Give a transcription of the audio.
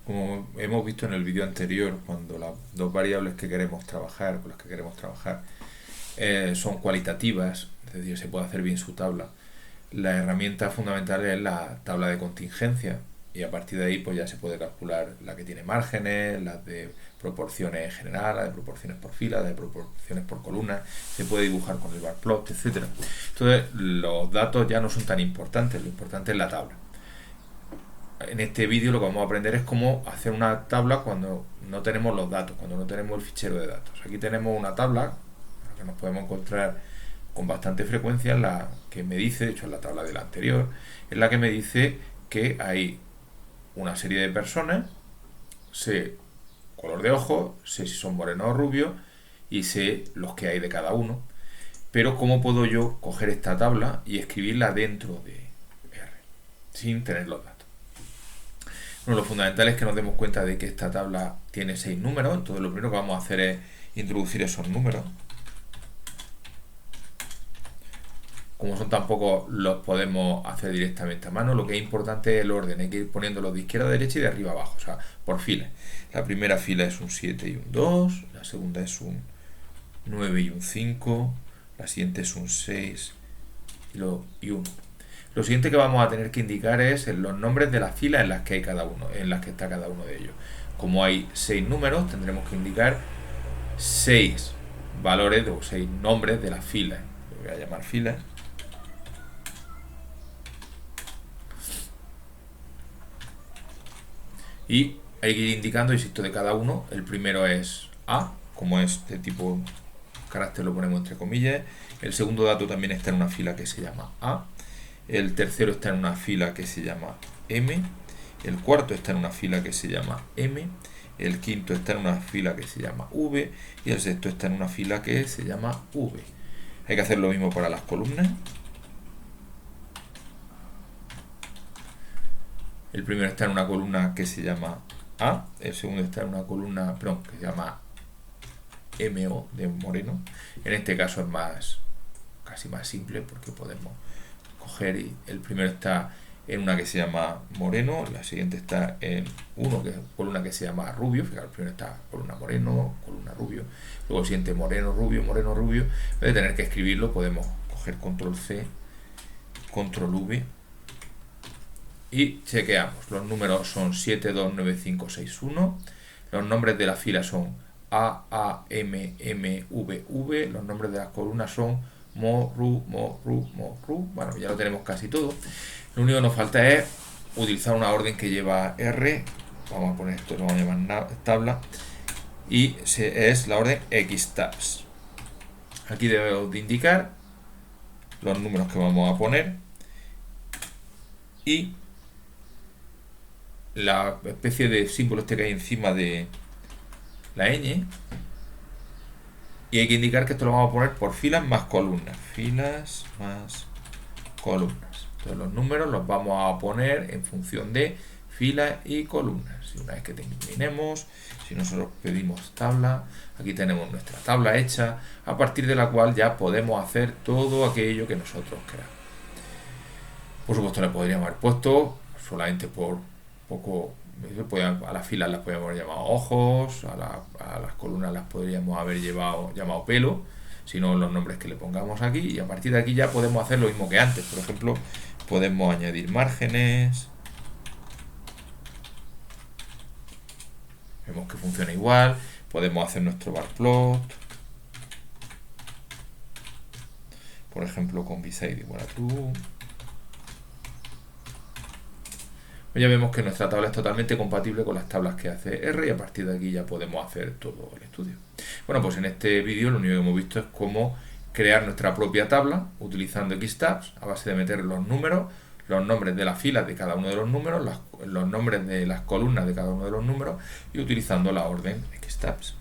Como hemos visto en el vídeo anterior, cuando las dos variables que queremos trabajar, con las que queremos trabajar, son cualitativas, es decir, se puede hacer bien su tabla, la herramienta fundamental es la tabla de contingencia, y a partir de ahí pues ya se puede calcular la que tiene márgenes, las de proporciones en general, la de proporciones por fila, la de proporciones por columna, se puede dibujar con el bar plot, etcétera. Entonces los datos ya no son tan importantes, lo importante es la tabla. En este vídeo lo que vamos a aprender es cómo hacer una tabla cuando no tenemos los datos, cuando no tenemos el fichero de datos. Aquí tenemos una tabla que nos podemos encontrar con bastante frecuencia, en la que me dice, de hecho en la tabla de la anterior, en la que me dice que hay una serie de personas, sé color de ojos, sé si son morenos o rubios y sé los que hay de cada uno. Pero ¿cómo puedo yo coger esta tabla y escribirla dentro de R sin tener los datos? Bueno, lo fundamental es que nos demos cuenta de que esta tabla tiene 6 números, entonces lo primero que vamos a hacer es introducir esos números. Como son tan pocos, los podemos hacer directamente a mano. Lo que es importante es el orden, hay que ir poniéndolos de izquierda a derecha y de arriba a abajo, o sea, por filas. La primera fila es un 7 y un 2, la segunda es un 9 y un 5, la siguiente es un 6 y 1. Lo siguiente que vamos a tener que indicar es los nombres de las filas en las que hay cada uno, en las que está cada uno de ellos. Como hay 6 números, tendremos que indicar 6 valores o 6 nombres de las filas. Lo voy a llamar filas. Y hay que ir indicando, insisto, de cada uno. El primero es A, como es de tipo carácter, lo ponemos entre comillas. El segundo dato también está en una fila que se llama A. El tercero está en una fila que se llama M. El cuarto está en una fila que se llama M. El quinto está en una fila que se llama V. Y el sexto está en una fila que se llama V. Hay que hacer lo mismo para las columnas. El primero está en una columna que se llama A. El segundo está en una columna, perdón, que se llama MO de moreno. En este caso es casi más simple porque podemos coger y el primero está en una que se llama moreno, la siguiente está en columna que se llama rubio, fíjate, el primero está columna moreno, columna rubio, luego el siguiente moreno, rubio, moreno, rubio. En vez de tener que escribirlo podemos coger control C, control V y chequeamos. Los números son 7, 2, 9, 5, 6, 1. Los nombres de la fila son A, M, M, V, V. Los nombres de las columnas son Mo, Ru, Mo, Ru, Mo, Ru. Bueno, ya lo tenemos casi todo. Lo único que nos falta es utilizar una orden que lleva R. Vamos a poner esto, lo vamos a llamar tabla. Y es la orden xtabs. Aquí debemos de indicar los números que vamos a poner y la especie de símbolo este que hay encima de la ñ, y hay que indicar que esto lo vamos a poner por filas más columnas. Filas más columnas. Entonces los números los vamos a poner en función de filas y columnas. Y una vez que terminemos, si nosotros pedimos tabla, aquí tenemos nuestra tabla hecha, a partir de la cual ya podemos hacer todo aquello que nosotros queramos. Por supuesto le podríamos haber puesto solamente por poco, a las filas las podríamos haber llamado ojos, a las columnas las podríamos haber llamado pelo, sino los nombres que le pongamos aquí, y a partir de aquí ya podemos hacer lo mismo que antes. Por ejemplo, podemos añadir márgenes, vemos que funciona igual, podemos hacer nuestro bar plot, por ejemplo con beside igual a true. Ya vemos que nuestra tabla es totalmente compatible con las tablas que hace R, y a partir de aquí ya podemos hacer todo el estudio. Bueno, pues en este vídeo lo único que hemos visto es cómo crear nuestra propia tabla utilizando xtabs a base de meter los números, los nombres de las filas de cada uno de los números, los nombres de las columnas de cada uno de los números, y utilizando la orden xtabs.